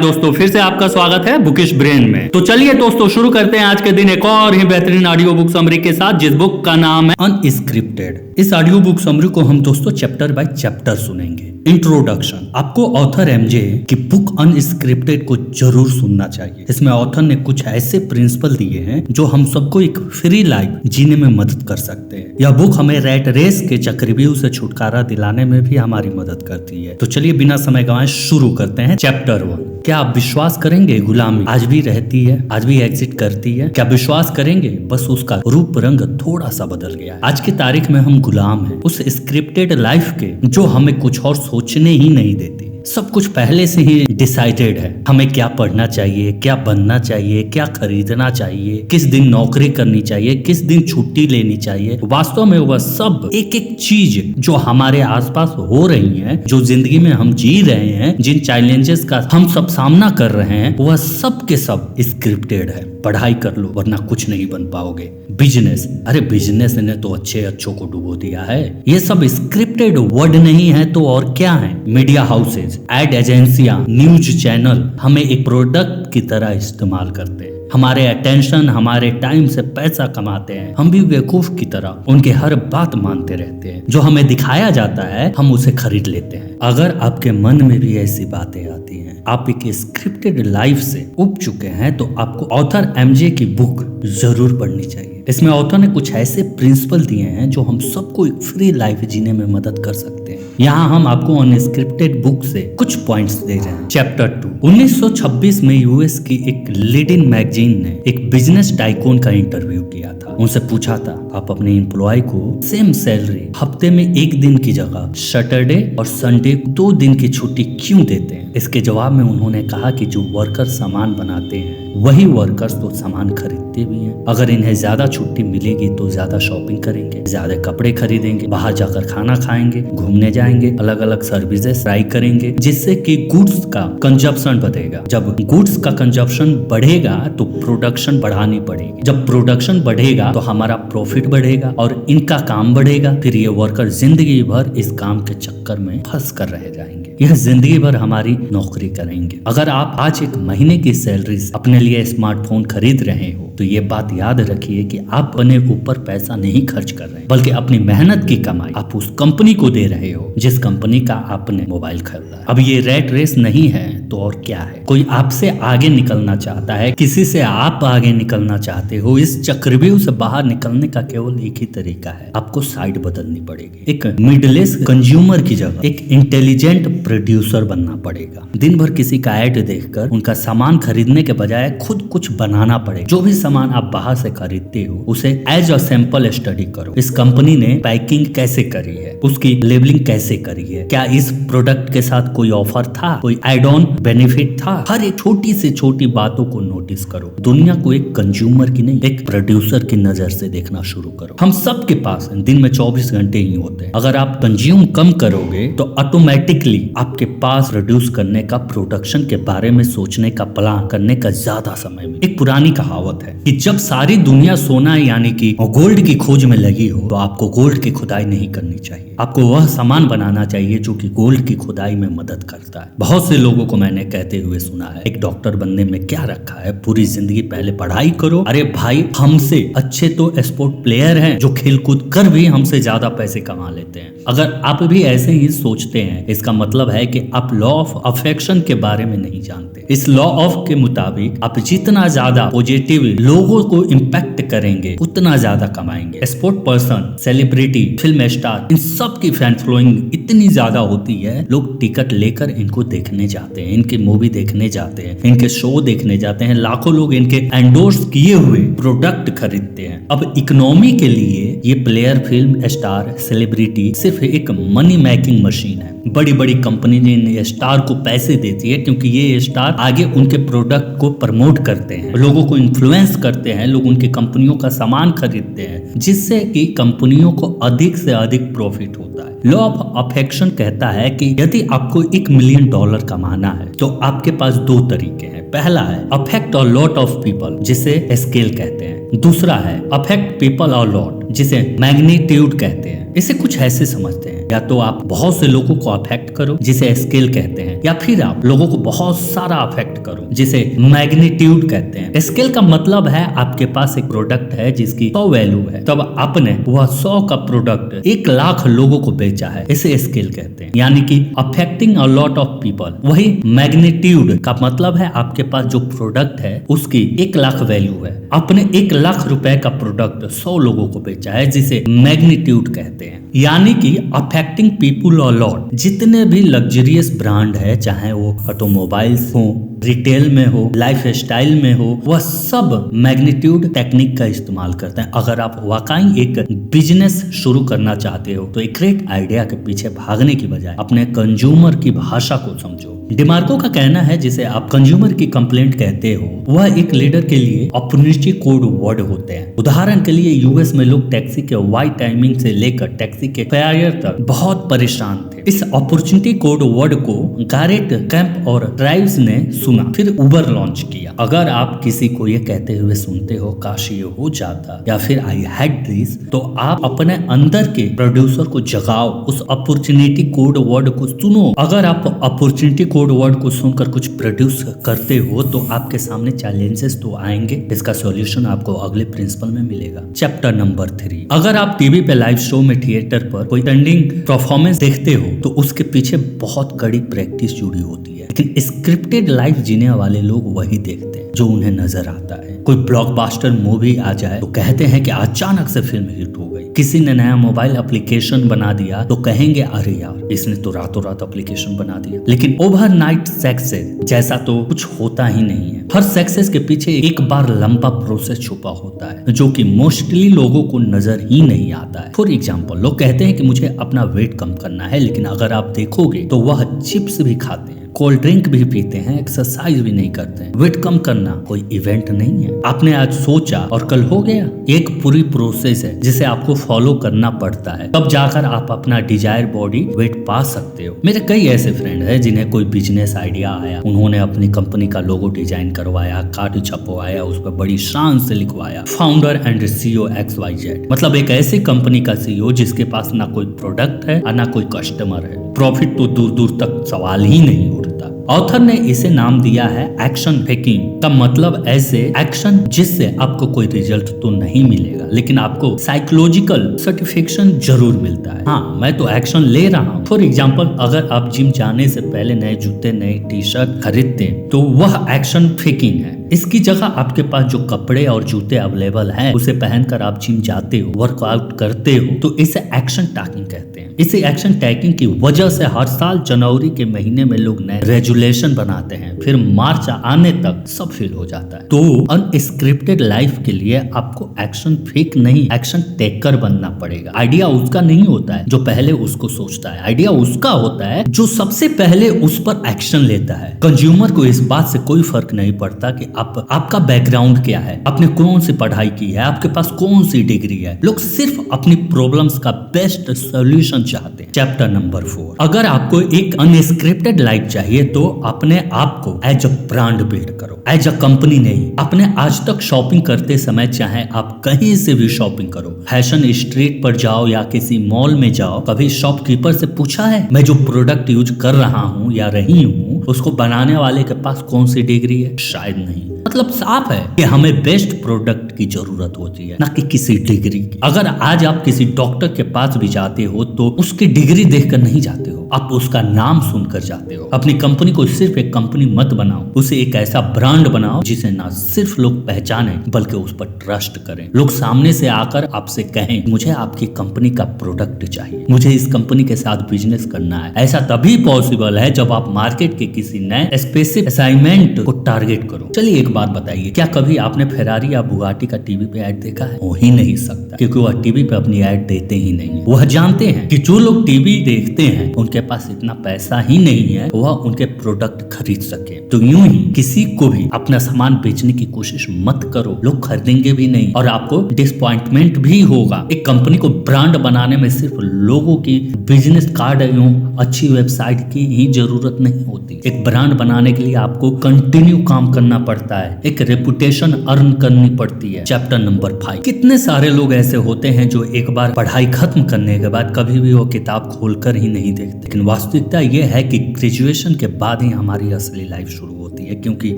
दोस्तों, फिर से आपका स्वागत है बुकिश ब्रेन में। तो चलिए दोस्तों, शुरू करते हैं आज के दिन एक और ही बेहतरीन ऑडियो बुक समरी के साथ, जिस बुक का नाम है अनस्क्रिप्टेड। इस ऑडियो बुक समरी को हम दोस्तों चैप्टर बाय चैप्टर सुनेंगे। इंट्रोडक्शन। आपको ऑथर एमजे की बुक अनस्क्रिप्टेड को जरूर सुनना चाहिए। इसमें ऑथर ने कुछ ऐसे प्रिंसिपल दिए हैं जो हम सबको एक फ्री लाइफ जीने में मदद कर सकते हैं। यह बुक हमें रैट रेस के चक्रव्यूह से छुटकारा दिलाने में भी हमारी मदद करती है। तो चलिए बिना समय गंवाए शुरू करते हैं। चैप्टर 1। क्या आप विश्वास करेंगे गुलामी आज भी रहती है, आज भी एग्जिट करती है? क्या विश्वास करेंगे बस उसका रूप रंग थोड़ा सा बदल गया है? आज की तारीख में हम गुलाम हैं उस स्क्रिप्टेड लाइफ के जो हमें कुछ और सोचने ही नहीं देती। सब कुछ पहले से ही डिसाइडेड है। हमें क्या पढ़ना चाहिए, क्या बनना चाहिए, क्या खरीदना चाहिए, किस दिन नौकरी करनी चाहिए, किस दिन छुट्टी लेनी चाहिए। वास्तव में वह सब एक एक चीज जो हमारे आसपास हो रही है, जो जिंदगी में हम जी रहे हैं, जिन चैलेंजेस का हम सब सामना कर रहे हैं, वह सब के सब स्क्रिप्टेड है। पढ़ाई कर लो वरना कुछ नहीं बन पाओगे। बिजनेस, अरे बिजनेस ने तो अच्छों को डुबो दिया है। ये सब स्क्रिप्टेड वर्ड नहीं है तो और क्या है? मीडिया हाउसेज, एड एजेंसियां, न्यूज चैनल हमें एक प्रोडक्ट की तरह इस्तेमाल करते हैं। हमारे अटेंशन, हमारे टाइम से पैसा कमाते हैं। हम भी बेवकूफ की तरह उनके हर बात मानते रहते हैं। जो हमें दिखाया जाता है हम उसे खरीद लेते हैं। अगर आपके मन में भी ऐसी बातें आती हैं, आप एक स्क्रिप्टेड लाइफ से उब चुके हैं, तो आपको ऑथर एमजे की बुक जरूर पढ़नी चाहिए। इसमें ऑथर ने कुछ ऐसे प्रिंसिपल दिए हैं जो हम सबको एक फ्री लाइफ जीने में मदद कर सकते हैं। यहाँ हम आपको अनस्क्रिप्टेड बुक से कुछ पॉइंट्स दे रहे हैं। चैप्टर 2। 1926 में यूएस की एक लीडिंग मैगजीन ने एक बिजनेस टाइकून का इंटरव्यू किया था। उनसे पूछा था, आप अपने एम्प्लॉय को सेम सैलरी हफ्ते में एक दिन की जगह सैटरडे और संडे 2 दिन की छुट्टी क्यों देते हैं? इसके जवाब में उन्होंने कहा कि जो वर्कर सामान बनाते हैं वही वर्कर्स तो सामान खरीदते भी हैं। अगर इन्हें ज्यादा छुट्टी मिलेगी तो ज्यादा शॉपिंग करेंगे, ज्यादा कपड़े खरीदेंगे, बाहर जाकर खाना खाएंगे, घूमने जाएंगे, अलग अलग सर्विसेज ट्राई करेंगे, जिससे कि गुड्स का कंजप्शन बढ़ेगा। जब गुड्स का कंजप्शन बढ़ेगा तो प्रोडक्शन बढ़ानी पड़ेगी। जब प्रोडक्शन बढ़ेगा तो हमारा प्रॉफिट बढ़ेगा और इनका काम बढ़ेगा। फिर ये वर्कर जिंदगी भर इस काम के चक्कर में फंस कर रह जाएंगे। यह जिंदगी भर हमारी नौकरी करेंगे। अगर आप आज एक महीने की सैलरी अपने लिए स्मार्टफोन खरीद रहे हो तो ये बात याद रखिए कि आप अपने ऊपर पैसा नहीं खर्च कर रहे हैं, बल्कि अपनी मेहनत की कमाई आप उस कंपनी को दे रहे हो जिस कंपनी का आपने मोबाइल खरीदा है। अब ये रैट रेस नहीं है तो और क्या है? कोई आपसे आगे निकलना चाहता है, किसी से आप आगे निकलना चाहते हो। इस चक्रव्यूह से बाहर निकलने का केवल एक ही तरीका है, आपको साइड बदलनी पड़ेगी। एक मिडलेस कंज्यूमर की जगह एक इंटेलिजेंट प्रोड्यूसर बनना पड़ेगा। दिन भर किसी का ऐड देखकर उनका सामान खरीदने के बजाय खुद कुछ बनाना पड़ेगा। जो भी सामान आप बाहर से खरीदते हो उसे एज अ सैंपल स्टडी करो। इस कंपनी ने पैकिंग कैसे करी है, उसकी लेबलिंग कैसे करी है, क्या इस प्रोडक्ट के साथ कोई ऑफर था, कोई एड ऑन बेनिफिट था। हर एक छोटी से छोटी बातों को नोटिस करो। दुनिया को एक कंज्यूमर की नहीं, एक प्रोड्यूसर की नजर से देखना शुरू करो। हम सब के पास दिन में 24 घंटे ही होते हैं। अगर आप कंज्यूम कम करोगे तो ऑटोमेटिकली आपके पास प्रोड्यूस करने का, प्रोडक्शन के बारे में सोचने का, प्लान करने का ज्यादा समय मिले। एक पुरानी कहावत है कि जब सारी दुनिया सोना यानी कि गोल्ड की खोज में लगी हो तो आपको गोल्ड की खुदाई नहीं करनी चाहिए। आपको वह सामान बनाना चाहिए जो कि गोल्ड की खुदाई में मदद करता है। बहुत से लोगों को मैंने कहते हुए सुना है, एक डॉक्टर बनने में क्या रखा है, पूरी जिंदगी पहले पढ़ाई करो। अरे भाई, हमसे अच्छे तो स्पोर्ट प्लेयर हैं जो खेल कूद कर भी हमसे ज्यादा पैसे कमा लेते हैं। अगर आप भी ऐसे ही सोचते हैं, इसका मतलब है कि आप लॉ ऑफ अफेक्शन के बारे में नहीं जानते। इस लॉ ऑफ के मुताबिक आप जितना ज्यादा पॉजिटिव लोगों को इम्पैक्ट करेंगे उतना ज्यादा कमाएंगे। Sport person, celebrity, film star, इन सब की फैन फॉलोइंग इतनी ज्यादा होती है, लोग टिकट लेकर इनको देखने जाते हैं, इनकी मूवी देखने जाते हैं, इनके शो देखने जाते हैं। लाखों लोग इनके एंडोर्स किए हुए प्रोडक्ट खरीदते हैं। अब इकोनॉमी के लिए ये प्लेयर, फिल्म स्टार, सेलिब्रिटी सिर्फ एक मनी मेकिंग मशीन है। बड़ी बड़ी कंपनी ने स्टार को पैसे देती है क्योंकि ये स्टार आगे उनके प्रोडक्ट को प्रमोट करते हैं, लोगों को इन्फ्लुएंस करते हैं, लोग उनकी कंपनियों का सामान खरीदते हैं, जिससे कि कंपनियों को अधिक से अधिक प्रॉफिट होता है। लॉ ऑफ अफेक्शन कहता है कि यदि आपको $1 मिलियन कमाना है तो आपके पास 2 तरीके हैं। पहला है affect a lot of people, जिसे स्केल कहते हैं। दूसरा है अफेक्ट पीपल अ लॉट, जिसे मैग्नीट्यूड कहते हैं। इसे कुछ ऐसे समझते हैं, या तो आप बहुत से लोगों को अफेक्ट करो जिसे स्केल कहते हैं, या फिर आप लोगों को बहुत सारा अफेक्ट करो जिसे मैग्नीट्यूड कहते हैं। स्केल का मतलब है आपके पास एक प्रोडक्ट है जिसकी 100 वैल्यू है, तब आपने वह 100 का प्रोडक्ट 1 लाख लोगों को बेचा है, इसे स्केल कहते हैं, यानी कि affecting a lot of people. वही मैग्नीट्यूड का मतलब है आपके पास जो प्रोडक्ट है उसकी 1 लाख वैल्यू है, आपने 1 लाख रुपए का प्रोडक्ट 100 लोगों को बेचा है, जिसे मैग्नीट्यूड कहते हैं। यानी कि अफेक्टिंग पीपुल अ लॉट। जितने भी लग्जरियस ब्रांड है, चाहे वो ऑटोमोबाइल्स हो, रिटेल में हो, लाइफ स्टाइल में हो, वह सब मैग्नीट्यूड टेक्निक का इस्तेमाल करते हैं। अगर आप वाकई एक बिजनेस शुरू करना चाहते हो तो एक ग्रेट आइडिया के पीछे भागने की बजाय अपने कंज्यूमर की भाषा को समझो। डिमार्को का कहना है जिसे आप कंज्यूमर की कंप्लेंट कहते हो, वह एक लीडर के लिए अपॉर्चुनिटी कोड वर्ड होते हैं। उदाहरण के लिए यूएस में लोग टैक्सी के वाइट टाइमिंग से लेकर टैक्सी के फेयर तक बहुत परेशान थे। इस अपॉर्चुनिटी कोड वर्ड को गारेट कैंप और ट्राइब्स ने सुना, फिर उबर लॉन्च किया। अगर आप किसी को ये कहते हुए सुनते हो काश ये हो जाता, या फिर आई हैड दिस, तो आप अपने अंदर के प्रोड्यूसर को जगाओ, उस अपॉर्चुनिटी कोड वर्ड को सुनो। अगर आप अपॉर्चुनिटी कोड वर्ड को सुनकर कुछ प्रोड्यूस करते हो तो आपके सामने चैलेंजेस तो आएंगे। इसका सॉल्यूशन आपको अगले प्रिंसिपल में मिलेगा। Chapter number 3। अगर आप टीवी पे लाइव शो में थिएटर पर कोई ट्रेंडिंग परफॉर्मेंस देखते हो तो उसके पीछे बहुत कड़ी प्रैक्टिस जुड़ी होती है, लेकिन स्क्रिप्टेड लाइफ जीने वाले लोग वही देखते हैं जो उन्हें नजर आता है। कोई ब्लॉकबस्टर मूवी आ जाए तो कहते हैं कि अचानक से फिल्म हिट हो गई। किसी ने नया मोबाइल एप्लीकेशन बना दिया तो कहेंगे अरे यार इसने तो रातों रात एप्लीकेशन बना दिया। लेकिन ओवरनाइट सक्सेस जैसा तो कुछ होता ही नहीं है। हर सक्सेस के पीछे एक बार लंबा प्रोसेस छुपा होता है जो कि मोस्टली लोगों को नजर ही नहीं आता है। फॉर एग्जाम्पल, लोग कहते हैं कि मुझे अपना वेट कम करना है, लेकिन अगर आप देखोगे तो वह चिप्स भी खाते हैं, कोल्ड ड्रिंक भी पीते हैं, एक्सरसाइज भी नहीं करते हैं। वेट कम करना कोई इवेंट नहीं है, आपने आज सोचा और कल हो गया। एक पूरी प्रोसेस है जिसे आपको फॉलो करना पड़ता है, तब जाकर आप अपना डिजायर बॉडी वेट पा सकते हो। मेरे कई ऐसे फ्रेंड हैं जिन्हें कोई बिजनेस आइडिया आया, उन्होंने अपनी कंपनी का लोगो डिजाइन करवाया, कार्ड छपवाया, उस पर बड़ी शान से लिखवाया फाउंडर एंड CEO XYZ। मतलब एक ऐसी कंपनी का CEO जिसके पास ना कोई प्रोडक्ट है और ना कोई कस्टमर है। प्रॉफिट तो दूर दूर तक सवाल ही नहीं उठता। ऑथर ने इसे नाम दिया है एक्शन फेकिंग का मतलब ऐसे एक्शन जिससे आपको कोई रिजल्ट तो नहीं मिलेगा, लेकिन आपको साइकोलॉजिकल सर्टिफिकेशन जरूर मिलता है। हाँ, मैं तो एक्शन ले रहा हूँ। फॉर एग्जाम्पल, अगर आप जिम जाने से पहले नए जूते, नई टी-शर्ट खरीदते हैं तो वह एक्शन फेकिंग है। इसकी जगह आपके पास जो कपड़े और जूते अवेलेबल हैं उसे पहनकर आप जिम जाते हो, वर्कआउट करते हो, तो इसे एक्शन टैगिंग कहते हैं। इसी एक्शन टैगिंग की वजह से हर साल जनवरी के महीने में लोग नए रेजुलेशन बनाते हैं, फिर मार्च आने तक सब फेल हो जाता है। तो अनस्क्रिप्टेड लाइफ के लिए आपको एक्शन फेक नहीं, एक्शन टेकर बनना पड़ेगा। आइडिया उसका नहीं होता है जो पहले उसको सोचता है, आइडिया उसका होता है जो सबसे पहले उस पर एक्शन लेता है। कंज्यूमर को इस बात से कोई फर्क नहीं पड़ता कि आपका बैकग्राउंड क्या है, आपने कौन सी पढ़ाई की है, आपके पास कौन सी डिग्री है। लोग सिर्फ अपनी प्रॉब्लम्स का बेस्ट सॉल्यूशन चाहते हैं। Chapter number 4। अगर आपको एक अनस्क्रिप्टेड लाइफ चाहिए तो अपने आप को एज अ ब्रांड बिल्ड करो, एज अ कंपनी नहीं। अपने आज तक शॉपिंग करते समय चाहे आप कहीं से भी शॉपिंग करो, फैशन स्ट्रीट पर जाओ या किसी मॉल में जाओ, कभी शॉपकीपर से पूछा है मैं जो प्रोडक्ट यूज कर रहा हूँ या रही हूँ उसको बनाने वाले के पास कौन सी डिग्री है? शायद नहीं। मतलब साफ है कि हमें बेस्ट प्रोडक्ट की जरूरत होती है, ना कि किसी डिग्री की। अगर आज आप किसी डॉक्टर के पास भी जाते हो तो उसकी डिग्री देखकर नहीं जाते हो, आप उसका नाम सुनकर जाते हो। अपनी कंपनी को सिर्फ एक कंपनी मत बनाओ, उसे एक ऐसा ब्रांड बनाओ जिसे ना सिर्फ लोग पहचाने बल्कि उस पर ट्रस्ट करें। लोग सामने से आकर आपसे कहें मुझे आपकी कंपनी का प्रोडक्ट चाहिए, मुझे इस कंपनी के साथ बिजनेस करना है। ऐसा तभी पॉसिबल है जब आप मार्केट के किसी नए स्पेसिफिक असाइनमेंट को टारगेट करो। चलिए एक बात बताइए, क्या कभी आपने फेरारी या बुगाटी का टीवी पे ऐड देखा है? हो ही नहीं सकता, क्योंकि वह टीवी पे अपनी ऐड देते ही नहीं। वह जानते हैं कि जो लोग टीवी देखते हैं उनके पास इतना पैसा ही नहीं है वह उनके प्रोडक्ट खरीद सके। तो यूं ही किसी को भी अपना सामान बेचने की कोशिश मत करो, लोग खरीदेंगे भी नहीं और आपको डिसअपॉइंटमेंट भी होगा। एक कंपनी को ब्रांड बनाने में सिर्फ लोगों की बिजनेस कार्ड एवं अच्छी वेबसाइट की ही जरूरत नहीं होती। एक ब्रांड बनाने के लिए आपको कंटिन्यू काम करना पड़ता है, एक रेपुटेशन अर्न करनी पड़ती है। Chapter number 5। कितने सारे लोग ऐसे होते हैं जो एक बार पढ़ाई खत्म करने के बाद कभी भी वो किताब खोलकर ही नहीं देखते, लेकिन वास्तविकता ये है कि ग्रेजुएशन के बाद ही हमारी असली लाइफ शुरू होती है, क्योंकि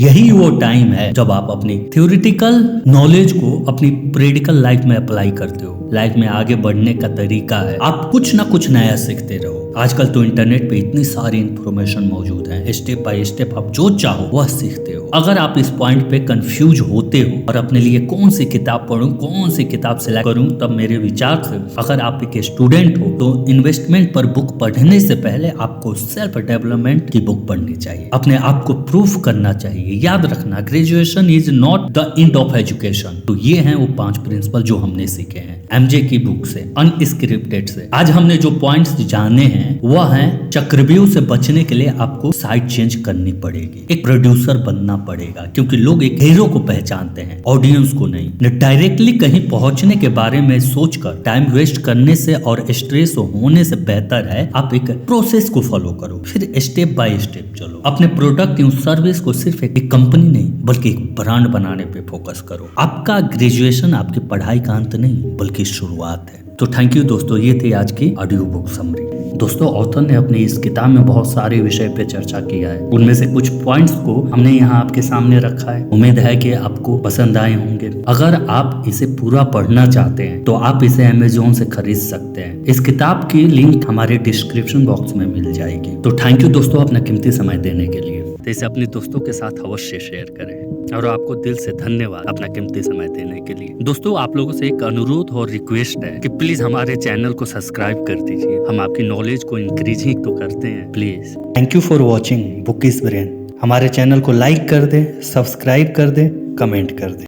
यही वो टाइम है जब आप अपनी थ्योरेटिकल नॉलेज को अपनी प्रैक्टिकल लाइफ में अप्लाई करते हो। लाइफ में आगे बढ़ने का तरीका है आप कुछ ना कुछ नया सीखते रहो। आजकल तो इंटरनेट पे इतनी सारी इंफॉर्मेशन मौजूद है, स्टेप बाय स्टेप आप जो चाहो वह सीखते हो। अगर आप इस पॉइंट पे कंफ्यूज होते हो और अपने लिए कौन सी किताब पढूं, कौन सी किताब सिलेक्ट करूं, तब मेरे विचार से अगर आप एक स्टूडेंट हो तो इन्वेस्टमेंट पर बुक पढ़ने से पहले आपको सेल्फ डेवलपमेंट की बुक पढ़नी चाहिए। अपने आप को प्रूफ करना चाहिए। याद रखना, graduation is not the end of education. तो ये हैं वो 5 प्रिंसिपल जो हमने सीखे हैं एमजे की बुक से, अनस्क्रिप्टेड से। आज हमने जो पॉइंट्स जाने हैं वह है चक्रव्यूह से बचने के लिए आपको साइड चेंज करनी पड़ेगी, एक प्रोड्यूसर बनना पड़ेगा, क्योंकि लोग एक हीरो को पहचानते हैं, ऑडियंस को नहीं। डायरेक्टली कहीं पहुंचने के बारे में सोचकर टाइम वेस्ट करने से और स्ट्रेस होने से बेहतर है आप एक प्रोसेस को फॉलो करो, फिर स्टेप बाय स्टेप चलो। अपने प्रोडक्ट या सर्विस को सिर्फ एक कंपनी नहीं बल्कि एक ब्रांड बनाने पे फोकस करो। आपका ग्रेजुएशन आपकी पढ़ाई का अंत नहीं बल्कि शुरुआत है। तो थैंक यू दोस्तों, ये थी आज की ऑडियो बुक समरी। दोस्तों, ऑथर ने अपनी इस किताब में बहुत सारे विषय पे चर्चा किया है, उनमें से कुछ पॉइंट्स को हमने यहाँ आपके सामने रखा है। उम्मीद है कि आपको पसंद आए होंगे। अगर आप इसे पूरा पढ़ना चाहते हैं तो आप इसे अमेज़न से खरीद सकते हैं। इस किताब की लिंक हमारे डिस्क्रिप्शन बॉक्स में मिल जाएगी। तो थैंक यू दोस्तों अपना कीमती समय देने के लिए। तो इसे अपने दोस्तों के साथ अवश्य शेयर करें और आपको दिल से धन्यवाद अपना कीमती समय देने के लिए। दोस्तों, आप लोगों से एक अनुरोध और रिक्वेस्ट है कि प्लीज हमारे चैनल को सब्सक्राइब कर दीजिए। हम आपकी नॉलेज को इंक्रीज ही तो करते हैं, please. Thank you for watching book is brain. हमारे चैनल को लाइक कर दे, सब्सक्राइब कर दे, कमेंट कर दे।